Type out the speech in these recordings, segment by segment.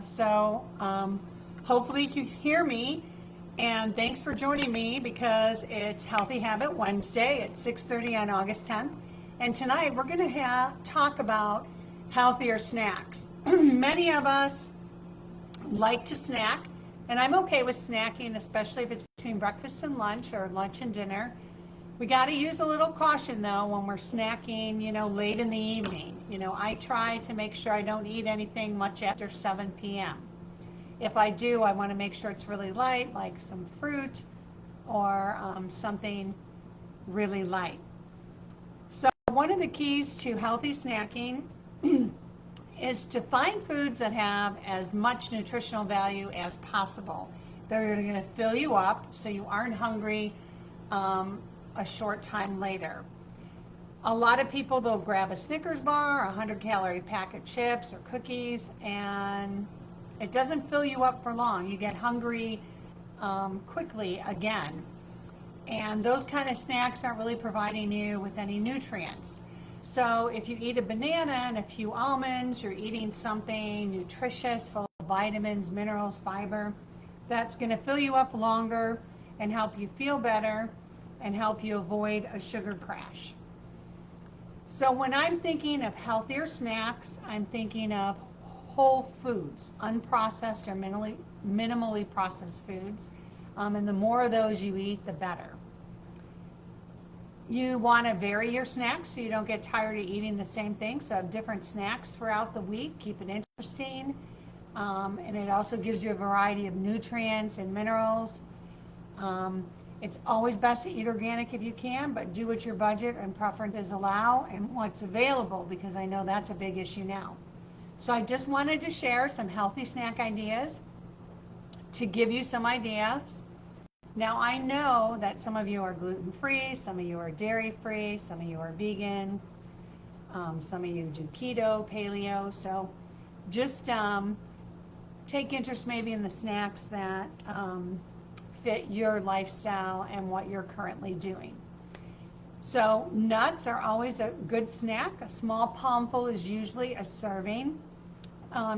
So hopefully you can hear me. And thanks for joining me because it's Healthy Habit Wednesday at 6:30 on August 10th. And tonight we're going to talk about healthier snacks. Many of us like to snack, and I'm okay with snacking, especially if it's between breakfast and lunch or lunch and dinner. We got to use a little caution though when we're snacking, late in the evening. I try to make sure I don't eat anything much after 7 p.m. If I do, I want to make sure it's really light, like some fruit or something really light. So one of the keys to healthy snacking is to find foods that have as much nutritional value as possible. They're going to fill you up so you aren't hungry a short time later. A lot of people, they'll grab a Snickers bar, a 100-calorie pack of chips or cookies, and it doesn't fill you up for long. You get hungry quickly again. And those kind of snacks aren't really providing you with any nutrients. So if you eat a banana and a few almonds, you're eating something nutritious, full of vitamins, minerals, fiber, that's going to fill you up longer and help you feel better and help you avoid a sugar crash. So when I'm thinking of healthier snacks, I'm thinking of whole foods, unprocessed or minimally processed foods. And the more of those you eat, the better. You want to vary your snacks so you don't get tired of eating the same thing. So have different snacks throughout the week. Keep it interesting. And it also gives you a variety of nutrients and minerals. It's always best to eat organic if you can, but do what your budget and preferences allow and what's available, because I know that's a big issue now. So I just wanted to share some healthy snack ideas to give you some ideas. Now I know that some of you are gluten-free, some of you are dairy-free, some of you are vegan, some of you do keto, paleo, so just take interest maybe in the snacks that fit your lifestyle and what you're currently doing. So nuts are always a good snack. A small palmful is usually a serving.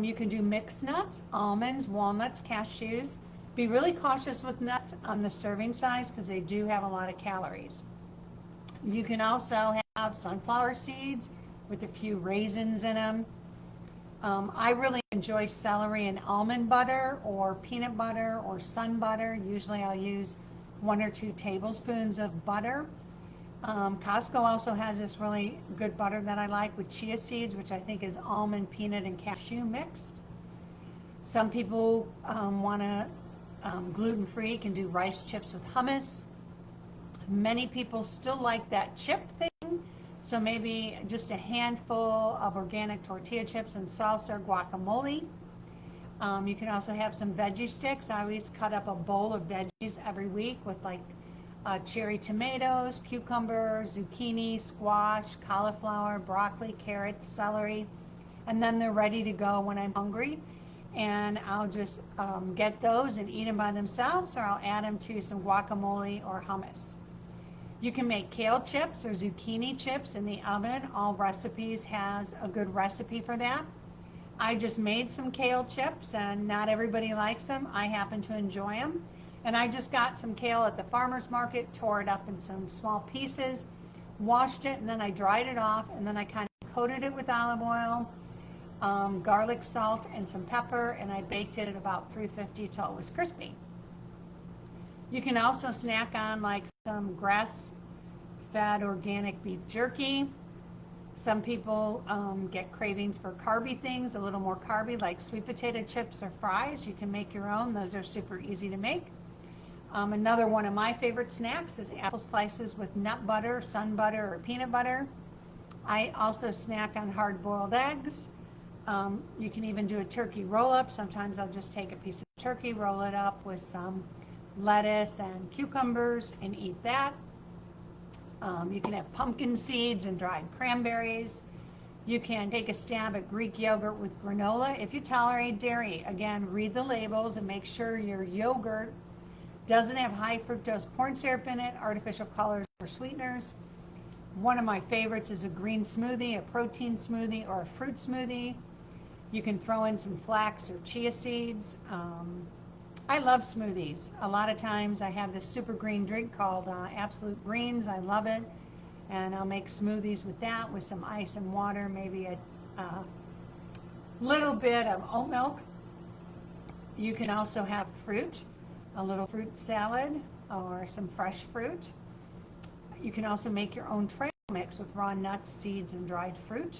You can do mixed nuts, almonds, walnuts, cashews. Be really cautious with nuts on the serving size because they do have a lot of calories. You can also have sunflower seeds with a few raisins in them. I really enjoy celery and almond butter or peanut butter or sun butter. Usually I'll use 1 or 2 tablespoons of butter. Costco also has this really good butter that I like with chia seeds, which I think is almond, peanut, and cashew mixed. Some people want to gluten-free, can do rice chips with hummus. Many people still like that chip thing. So maybe just a handful of organic tortilla chips and salsa or guacamole. You can also have some veggie sticks. I always cut up a bowl of veggies every week with like cherry tomatoes, cucumber, zucchini, squash, cauliflower, broccoli, carrots, celery. And then they're ready to go when I'm hungry. And I'll just get those and eat them by themselves, or I'll add them to some guacamole or hummus. You can make kale chips or zucchini chips in the oven. All recipes has a good recipe for that. I just made some kale chips and not everybody likes them. I happen to enjoy them. And I just got some kale at the farmer's market, tore it up in some small pieces, washed it, and then I dried it off, and then I kind of coated it with olive oil, garlic, salt, and some pepper, and I baked it at about 350 till it was crispy. You can also snack on like some grass-fed organic beef jerky. Some people get cravings for carby things, a little more carby, like sweet potato chips or fries. You can make your own. Those are super easy to make. Another one of my favorite snacks is apple slices with nut butter, sun butter, or peanut butter. I also snack on hard-boiled eggs. You can even do a turkey roll-up. Sometimes I'll just take a piece of turkey, roll it up with some lettuce and cucumbers and eat that. You can have pumpkin seeds and dried cranberries. You can take a stab at Greek yogurt with granola. If you tolerate dairy, again, read the labels and make sure your yogurt doesn't have high fructose corn syrup in it, artificial colors or sweeteners. One of my favorites is a green smoothie, a protein smoothie, or a fruit smoothie. You can throw in some flax or chia seeds. I love smoothies. A lot of times I have this super green drink called Absolute Greens. I love it. And I'll make smoothies with that, with some ice and water, maybe a little bit of oat milk. You can also have fruit, a little fruit salad or some fresh fruit. You can also make your own trail mix with raw nuts, seeds, and dried fruit.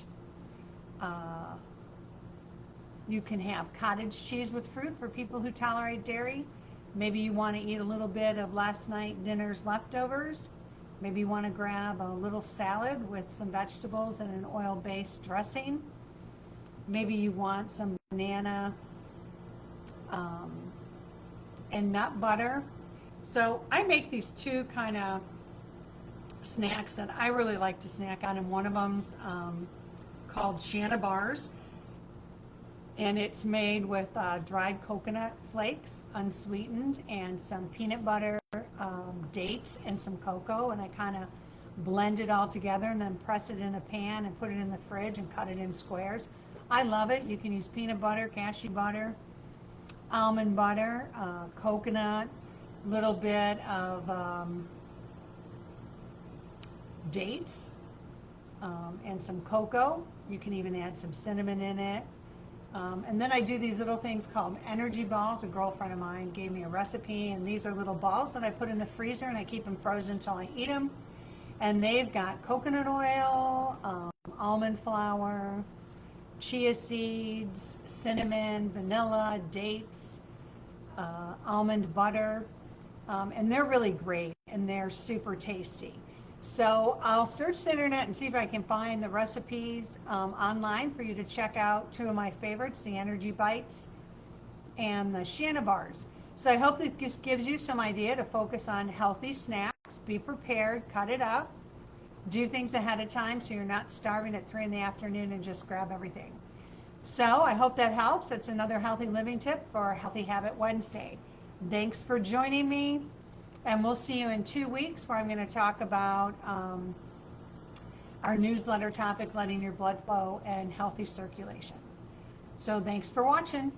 You can have cottage cheese with fruit for people who tolerate dairy. Maybe you want to eat a little bit of last night dinner's leftovers. Maybe you want to grab a little salad with some vegetables and an oil-based dressing. Maybe you want some banana and nut butter. So I make these two kind of snacks that I really like to snack on, and one of them's called Shanna Bars. And it's made with dried coconut flakes, unsweetened, and some peanut butter, dates, and some cocoa. And I kind of blend it all together and then press it in a pan and put it in the fridge and cut it in squares. I love it. You can use peanut butter, cashew butter, almond butter, coconut, little bit of dates, and some cocoa. You can even add some cinnamon in it. And then I do these little things called energy balls. A girlfriend of mine gave me a recipe, and these are little balls that I put in the freezer, and I keep them frozen until I eat them. And they've got coconut oil, almond flour, chia seeds, cinnamon, vanilla, dates, almond butter, and they're really great, and they're super tasty. So I'll search the internet and see if I can find the recipes online for you to check out. Two of my favorites, the Energy Bites and the Shanna Bars. So I hope that this gives you some idea to focus on healthy snacks. Be prepared, cut it up, do things ahead of time so you're not starving at 3 in the afternoon and just grab everything. So I hope that helps. It's another healthy living tip for Healthy Habit Wednesday. Thanks for joining me. And we'll see you in 2 weeks, where I'm going to talk about our newsletter topic, letting your blood flow and healthy circulation. So thanks for watching.